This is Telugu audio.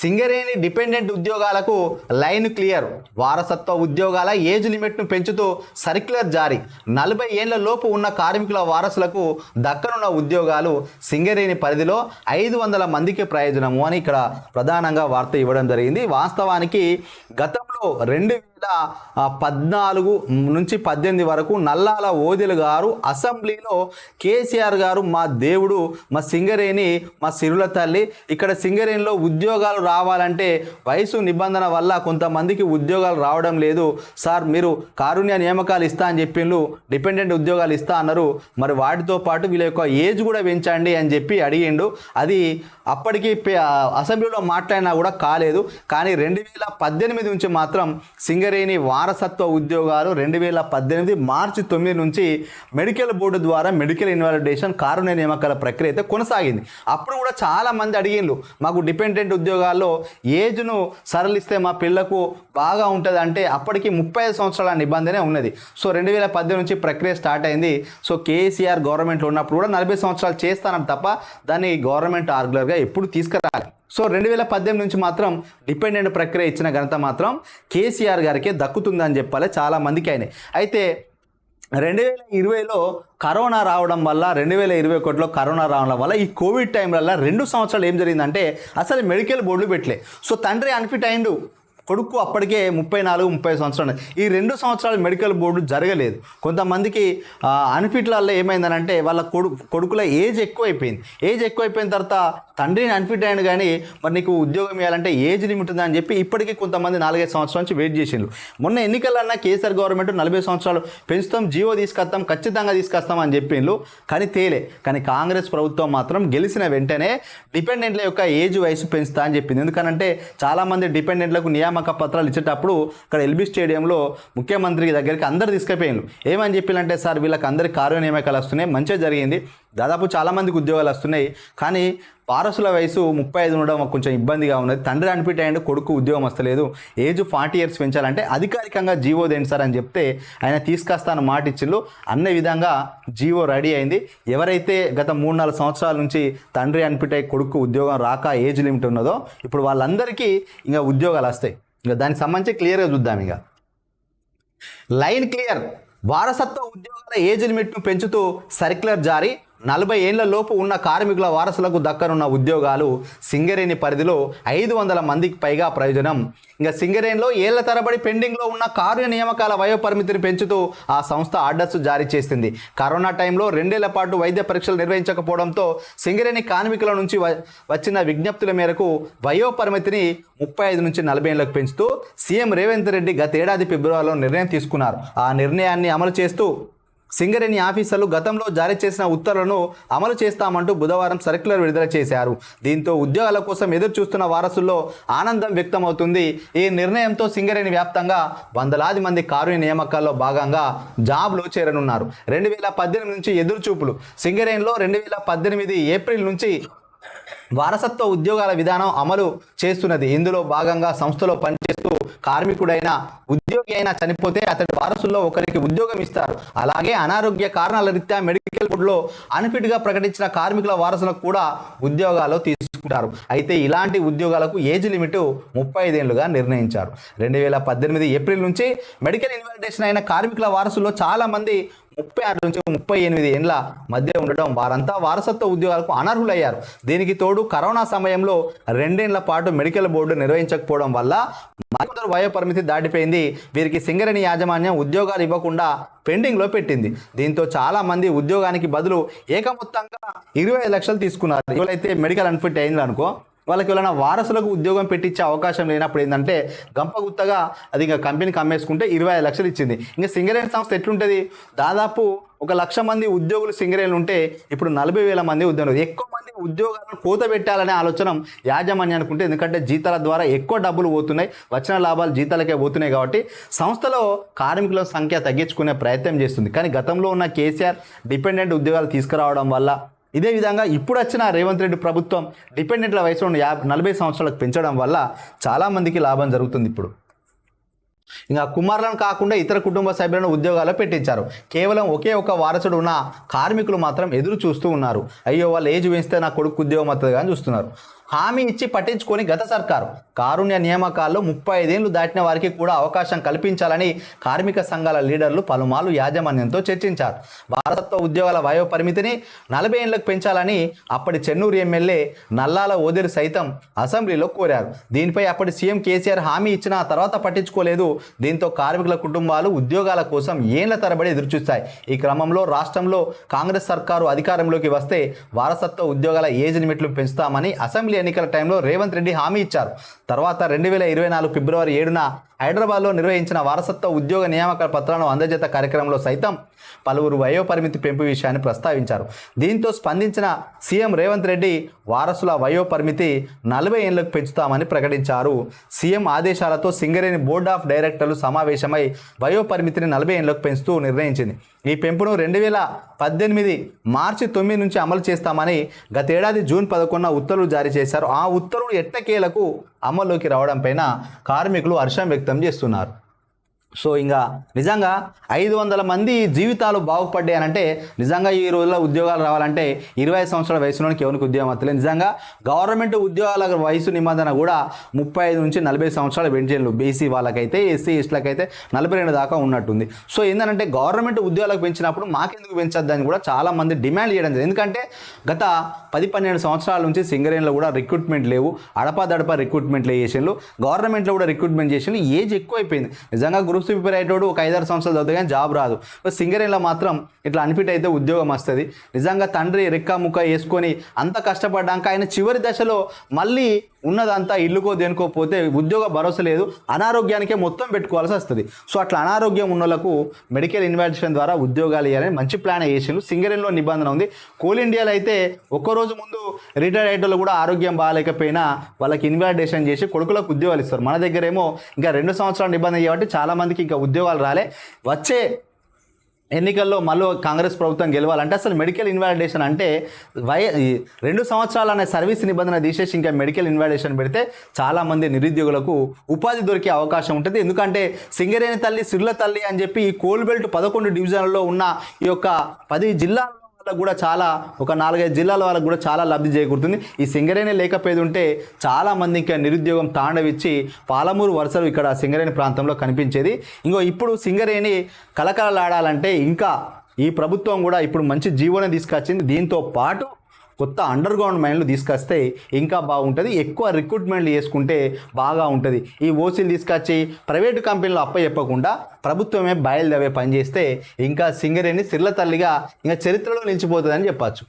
సింగరేణి డిపెండెంట్ ఉద్యోగాలకు లైన్ క్లియర్. వారసత్వ ఉద్యోగాల ఏజ్ లిమిట్ను పెంచుతూ సర్క్యులర్ జారీ. 40 ఏళ్ల లోపు ఉన్న కార్మికుల వారసులకు దక్కనున్న ఉద్యోగాలు సింగరేణి పరిధిలో 500 మందికి ప్రయోజనము అని ఇక్కడ ప్రధానంగా వార్త ఇవ్వడం జరిగింది. వాస్తవానికి గతంలో 2014 నుంచి 18 వరకు నల్లాల ఓదెలు గారు అసెంబ్లీలో కేసీఆర్ గారు మా దేవుడు, మా సింగరేణి, మా సిరుల తల్లి, ఇక్కడ సింగరేణిలో ఉద్యోగాలు రావాలంటే వయసు నిబంధన వల్ల కొంతమందికి ఉద్యోగాలు రావడం లేదు సార్, మీరు కారుణ్య నియామకాలు ఇస్తా అని చెప్పిండ్రు, డిపెండెంట్ ఉద్యోగాలు ఇస్తా అన్నారు, మరి వాటితో పాటు వీళ్ళ యొక్క ఏజ్ కూడా పెంచండి అని చెప్పి అడిగిండు. అది అప్పటికి అసెంబ్లీలో మాట్లాడినా కూడా కాలేదు. కానీ 2018 నుంచి మాత్రం సింగరేణి వారసత్వ ఉద్యోగాలు 2018 మార్చి 9 నుంచి మెడికల్ బోర్డు ద్వారా మెడికల్ ఇన్వాలిడేషన్ కారుణ్య నియామకాల ప్రక్రియ అయితే కొనసాగింది. అప్పుడు కూడా చాలా మంది అడిగిండ్రు, మాకు డిపెండెంట్ ఉద్యోగాల్లో ఏజ్ను సరళిస్తే మా పిల్లకు బాగా ఉంటుంది అంటే అప్పటికి 35 సంవత్సరాల నిబంధనే ఉన్నది. సో 2018 నుంచి ప్రక్రియ స్టార్ట్ అయింది. సో కేసీఆర్ గవర్నమెంట్లో ఉన్నప్పుడు కూడా 40 సంవత్సరాలు చేస్తానని తప్ప దాన్ని గవర్నమెంట్ ఆర్గ్యులర్గా ఎప్పుడు తీసుకురాలి. సో 2018 నుంచి మాత్రం డిపెండెంట్ ప్రక్రియ ఇచ్చిన ఘనత మాత్రం కేసీఆర్ గారికే దక్కుతుందని చెప్పాలి చాలా మందికి అయినాయి. అయితే 2020లో కరోనా రావడం వల్ల 2021లో కరోనా రావడం వల్ల ఈ కోవిడ్ టైంలలో 2 సంవత్సరాలు ఏం జరిగిందంటే అసలు మెడికల్ బోర్డులు పెట్టలే. సో తండ్రి అన్ఫిట్ అయిండు, కొడుకు అప్పటికే 34-30 సంవత్సరాలు. ఈ 2 సంవత్సరాలు మెడికల్ బోర్డు జరగలేదు. కొంతమందికి అన్ఫిట్లలో ఏమైందనంటే వాళ్ళ కొడుకుల ఏజ్ ఎక్కువైపోయింది. ఏజ్ ఎక్కువైపోయిన తర్వాత తండ్రిని అన్ఫిట్ అయ్యాను కానీ మరి నీకు ఉద్యోగం ఇవ్వాలంటే ఏజ్ లిమిట్ ఉందని చెప్పి ఇప్పటికీ కొంతమంది 4-5 సంవత్సరాల నుంచి వెయిట్ చేసిండ్రు. మొన్న ఎన్నికలన్నా కేసీఆర్ గవర్నమెంట్ 40 సంవత్సరాలు పెంచుతాం, జీవో తీసుకొస్తాం, ఖచ్చితంగా తీసుకొస్తాం అని చెప్పిండ్రు. కానీ తేలే. కానీ కాంగ్రెస్ ప్రభుత్వం మాత్రం గెలిచిన వెంటనే డిపెండెంట్ల యొక్క ఏజ్ వయసు పెంచుతా అని చెప్పింది. ఎందుకనంటే చాలామంది డిపెండెంట్లకు నియామక పత్రాలు ఇచ్చేటప్పుడు ఇక్కడ ఎల్బీ స్టేడియంలో ముఖ్యమంత్రి దగ్గరికి అందరు తీసుకుపోయిండ్రు. ఏమని చెప్పినంటే సార్ వీళ్ళకి అందరికి కార్య నియామకాలు వస్తున్నాయి, మంచిగా జరిగింది, దాదాపు చాలామందికి ఉద్యోగాలు వస్తున్నాయి, కానీ వారసుల వయసు 35 ఉండడం కొంచెం ఇబ్బందిగా ఉన్నది, తండ్రి అన్ఫిట్ అయ్యండు, కొడుకు ఉద్యోగం వస్తలేదు, ఏజ్ 40 ఇయర్స్ పెంచాలంటే అధికారికంగా జీవో దేండి సార్ అని చెప్తే ఆయన తీసుకొస్తాను మాట ఇచ్చిళ్ళు. అన్న విధంగా జీవో రెడీ అయింది. ఎవరైతే గత 3-4 సంవత్సరాల నుంచి తండ్రి అన్ఫిట్ అయ్యి కొడుకు ఉద్యోగం రాక ఏజ్ లిమిట్ ఉన్నదో ఇప్పుడు వాళ్ళందరికీ ఇంకా ఉద్యోగాలు వస్తాయి. ఇంకా దానికి సంబంధించి క్లియర్గా చూద్దాం. ఇక లైన్ క్లియర్. వారసత్వ ఉద్యోగాల ఏజ్ లిమిట్ను పెంచుతూ సర్క్యులర్ జారీ. 40 ఏళ్ల లోపు ఉన్న కార్మికుల వారసులకు దక్కనున్న ఉద్యోగాలు సింగరేణి పరిధిలో 500 మందికి పైగా ప్రయోజనం. ఇంకా సింగరేణిలో ఏళ్ల తరబడి పెండింగ్లో ఉన్న కార్య నియామకాల వయోపరిమితిని పెంచుతూ ఆ సంస్థ ఆర్డర్స్ జారీ చేసింది. కరోనా టైంలో 2 ఏళ్ల పాటు వైద్య పరీక్షలు నిర్వహించకపోవడంతో సింగరేణి కార్మికుల నుంచి వచ్చిన విజ్ఞప్తుల మేరకు వయోపరిమితిని 35 నుంచి 40 ఏళ్లకు పెంచుతూ సీఎం రేవంత్ రెడ్డి గత ఏడాది ఫిబ్రవరిలో నిర్ణయం తీసుకున్నారు. ఆ నిర్ణయాన్ని అమలు చేస్తూ సింగరేణి ఆఫీసర్లు గతంలో జారీ చేసిన ఉత్తర్వులను అమలు చేస్తామంటూ బుధవారం సర్క్యులర్ విడుదల చేశారు. దీంతో ఉద్యోగాల కోసం ఎదురు చూస్తున్న వారసుల్లో ఆనందం వ్యక్తమవుతుంది. ఈ నిర్ణయంతో సింగరేణి వ్యాప్తంగా వందలాది మంది కార్మిక నియామకాల్లో భాగంగా జాబ్లో చేరనున్నారు. 2018 నుంచి ఎదురుచూపులు. సింగరేణిలో 2018 ఏప్రిల్ నుంచి వారసత్వ ఉద్యోగాల విధానం అమలు చేస్తున్నది. ఇందులో భాగంగా సంస్థలో పనిచేస్తూ కార్మికుడైన ఉద్యోగి అయినా చనిపోతే అతడి వారసుల్లో ఒకరికి ఉద్యోగం ఇస్తారు. అలాగే అనారోగ్య కారణాల రీత్యా మెడికల్ బోర్డులో అన్ఫిట్గా ప్రకటించిన కార్మికుల వారసులకు కూడా ఉద్యోగాలు తీసుకుంటారు. అయితే ఇలాంటి ఉద్యోగాలకు ఏజ్ లిమిట్ 35 ఏళ్లుగా నిర్ణయించారు. 2018 ఏప్రిల్ నుంచి మెడికల్ ఇన్వాలిడేషన్ అయిన కార్మికుల వారసుల్లో చాలామంది 36 నుంచి 38 ఏళ్ల మధ్య ఉండడం వారంతా వారసత్వ ఉద్యోగాలకు అనర్హులయ్యారు. దీనికి తోడు కరోనా సమయంలో 2 ఏళ్ల పాటు మెడికల్ బోర్డు నిర్వహించకపోవడం వల్ల మరికొందరు వయో పరిమితి దాటిపోయింది. వీరికి సింగరేణి యాజమాన్యం ఉద్యోగాలు ఇవ్వకుండా పెండింగ్లో పెట్టింది. దీంతో చాలా మంది ఉద్యోగానికి బదులు ఏకమొత్తంగా 25 లక్షలు తీసుకున్నారు. ఎవరైతే మెడికల్ అన్ఫిట్ అయింది అనుకో వాళ్ళకి ఎవరైనా వారసులకు ఉద్యోగం పెట్టించే అవకాశం లేనప్పుడు ఏంటంటే గంపగుత్తగా అది ఇంకా కంపెనీకి అమ్మేసుకుంటే 25 లక్షలు ఇచ్చింది. ఇంకా సింగరేణి సంస్థ ఎట్లుంటుంది, దాదాపు 1,00,000 మంది ఉద్యోగులు సింగరేణి ఉంటే ఇప్పుడు 40,000 మంది ఉద్యోగులు. ఎక్కువ మంది ఉద్యోగాలను కోత పెట్టాలనే ఆలోచన యాజమాన్యానికి ఉంటే, ఎందుకంటే జీతాల ద్వారా ఎక్కువ డబ్బులు పోతున్నాయి, వచ్చిన లాభాలు జీతాలకే పోతున్నాయి కాబట్టి సంస్థలో కార్మికుల సంఖ్య తగ్గించుకునే ప్రయత్నం చేస్తుంది. కానీ గతంలో ఉన్న కేసీఆర్ డిపెండెంట్ ఉద్యోగాలు తీసుకురావడం వల్ల, ఇదే విధంగా ఇప్పుడు వచ్చిన రేవంత్ రెడ్డి ప్రభుత్వం డిపెండెంట్ల వయసును 40 సంవత్సరాలకు పెంచడం వల్ల చాలామందికి లాభం జరుగుతుంది. ఇప్పుడు ఇంకా కుమారులను కాకుండా ఇతర కుటుంబ సభ్యులను ఉద్యోగాల్లో పెట్టించారు. కేవలం ఒకే ఒక వారసుడు ఉన్న కార్మికులు మాత్రం ఎదురు చూస్తూ ఉన్నారు. అయ్యో వాళ్ళు ఏజ్ పెంచితే నా కొడుకు ఉద్యోగం వస్తుంది అని చూస్తున్నారు. హామీ ఇచ్చి పట్టించుకొని గత సర్కారు కారుణ్య నియామకాల్లో 35 ఏళ్లు దాటిన వారికి కూడా అవకాశం కల్పించాలని కార్మిక సంఘాల లీడర్లు పలుమార్లు యాజమాన్యంతో చర్చించారు. వారసత్వ ఉద్యోగాల వయో పరిమితిని 40 ఏళ్లకు పెంచాలని అప్పటి చెన్నూరు ఎమ్మెల్యే నల్లాల ఓదెలు సైతం అసెంబ్లీలో కోరారు. దీనిపై అప్పటి సీఎం కేసీఆర్ హామీ ఇచ్చిన తర్వాత పట్టించుకోలేదు. దీంతో కార్మికుల కుటుంబాలు ఉద్యోగాల కోసం ఏళ్ల తరబడి ఎదురుచూస్తాయి. ఈ క్రమంలో రాష్ట్రంలో కాంగ్రెస్ సర్కారు అధికారంలోకి వస్తే వారసత్వ ఉద్యోగాల ఏజ్ లిమిట్లు పెంచుతామని అసెంబ్లీ ఎన్నికల టైంలో రేవంత్ రెడ్డి హామీ ఇచ్చారు. తర్వాత 2024 ఫిబ్రవరి 7న హైదరాబాద్లో నిర్వహించిన వారసత్వ ఉద్యోగ నియామక పత్రాలను అందజేత కార్యక్రమంలో సైతం పలువురు వయోపరిమితి పెంపు విషయాన్ని ప్రస్తావించారు. దీంతో స్పందించిన సీఎం రేవంత్ రెడ్డి వారసుల వయోపరిమితి 40 ఏళ్లకు పెంచుతామని ప్రకటించారు. సీఎం ఆదేశాలతో సింగరేణి బోర్డ్ ఆఫ్ డైరెక్టర్లు సమావేశమై వయోపరిమితిని 40 ఏళ్లకు పెంచుతూ నిర్ణయించింది. ఈ పెంపును 2018 మార్చి 9 నుంచి అమలు చేస్తామని గతేడాది జూన్ 11న ఉత్తర్వులు జారీ చేశారు. ఆ ఉత్తర్వులు ఎట్టకేలకు అమల్లోకి రావడం పైన కార్మికులు హర్షం వ్యక్తం చేస్తున్నారు. సో ఇంకా నిజంగా 500 మంది జీవితాలు బాగుపడ్డాయనంటే నిజంగా ఈ రోజుల్లో ఉద్యోగాలు రావాలంటే 25 సంవత్సరాల వయసులోనికి ఎవరికి ఉద్యోగం వస్తలేదు. నిజంగా గవర్నమెంట్ ఉద్యోగాల వయసు నిబంధన కూడా 35 నుంచి 40 సంవత్సరాల పెంచేళ్ళు. బీసీ వాళ్ళకైతే ఎస్సీ ఎస్టీలకైతే 42 దాకా ఉన్నట్టుంది. సో ఏంటంటే గవర్నమెంట్ ఉద్యోగాలకు పెంచినప్పుడు మాకెందుకు పెంచొద్దని కూడా చాలామంది డిమాండ్ చేయడం జరిగింది. ఎందుకంటే గత 10-12 సంవత్సరాల నుంచి సింగరేణిలో కూడా రిక్రూట్మెంట్ లేవు. అడపాదడప రిక్రూట్మెంట్లు చేసిండ్రు. గవర్నమెంట్లో కూడా రిక్రూట్మెంట్ చేసిండ్రు. ఏజ్ ఎక్కువైపోయింది. నిజంగా గ్రూప్స్ ప్రిపేర్ అయ్యేటోడు ఒక 5-6 సంవత్సరాలు చదువుతా కానీ జాబ్ రాదు. సింగరేణిలో మాత్రం ఇట్లా అన్ఫిట్ అయితే ఉద్యోగం వస్తుంది. నిజంగా తండ్రి రెక్క ముక్క వేసుకొని అంత కష్టపడ్డాక ఆయన చివరి దశలో మళ్ళీ ఉన్నదంతా ఇల్లుకో దేనికో పోతే ఉద్యోగ భరోసా లేదు. అనారోగ్యానికే మొత్తం పెట్టుకోవాల్సి వస్తుంది. సో అట్లా అనారోగ్యం ఉన్న వాళ్ళకు మెడికల్ ఇన్వాల్యుయేషన్ ద్వారా ఉద్యోగాలు ఇవ్వాలని మంచి ప్లాన్ వేసిండ్రు. సింగరేణిలో నిబంధన ఉంది. కోల్ ఇండియాలో అయితే ఒక్కరోజు ముందు రిటైర్డ్ అయ్యేటోళ్ళు కూడా ఆరోగ్యం బాగాలేకపోయినా వాళ్ళకి ఇన్వాలిడేషన్ చేసి కొడుకులకు ఉద్యోగాలు ఇస్తారు. మన దగ్గర ఏమో ఇంకా 2 సంవత్సరాల నిబంధన కాబట్టి చాలామందికి ఇంకా ఉద్యోగాలు రాలే. వచ్చే ఎన్నికల్లో మళ్ళీ కాంగ్రెస్ ప్రభుత్వం గెలవాలంటే అసలు మెడికల్ ఇన్వాలిడేషన్ అంటే 2 సంవత్సరాలు అనే సర్వీస్ నిబంధన తీసేసి ఇంకా మెడికల్ ఇన్వాలిడేషన్ పెడితే చాలామంది నిరుద్యోగులకు ఉపాధి దొరికే అవకాశం ఉంటుంది. ఎందుకంటే సింగరేణి తల్లి సిర్ల తల్లి అని చెప్పి ఈ కోల్ బెల్ట్ 11 డివిజన్లలో ఉన్న ఈ యొక్క 10 జిల్లాల కూడా చాలా ఒక 4-5 జిల్లాల వాళ్ళకు కూడా చాలా లబ్ధి చేకూరుతుంది. ఈ సింగరేణి లేకపోయేది ఉంటే చాలామంది ఇంకా నిరుద్యోగం తాండవిచ్చి పాలమూరు వరుసలు ఇక్కడ సింగరేణి ప్రాంతంలో కనిపించేది. ఇప్పుడు సింగరేణి కలకలలాడాలంటే ఇంకా ఈ ప్రభుత్వం కూడా ఇప్పుడు మంచి జీవోని తీసుకొచ్చింది. దీంతో పాటు కొత్త అండర్ గ్రౌండ్ మైన్లు తీసుకొస్తే ఇంకా బాగుంటుంది. ఎక్కువ రిక్రూట్మెంట్లు చేసుకుంటే బాగా ఉంటుంది. ఈ ఓసీలు తీసుకొచ్చి ప్రైవేటు కంపెనీలు చెప్పకుండా ప్రభుత్వమే బయలుదేరే పని చేస్తే ఇంకా సింగరేణి సిర్ల తల్లిగా ఇంకా చరిత్రలో నిలిచిపోతుందని చెప్పచ్చు.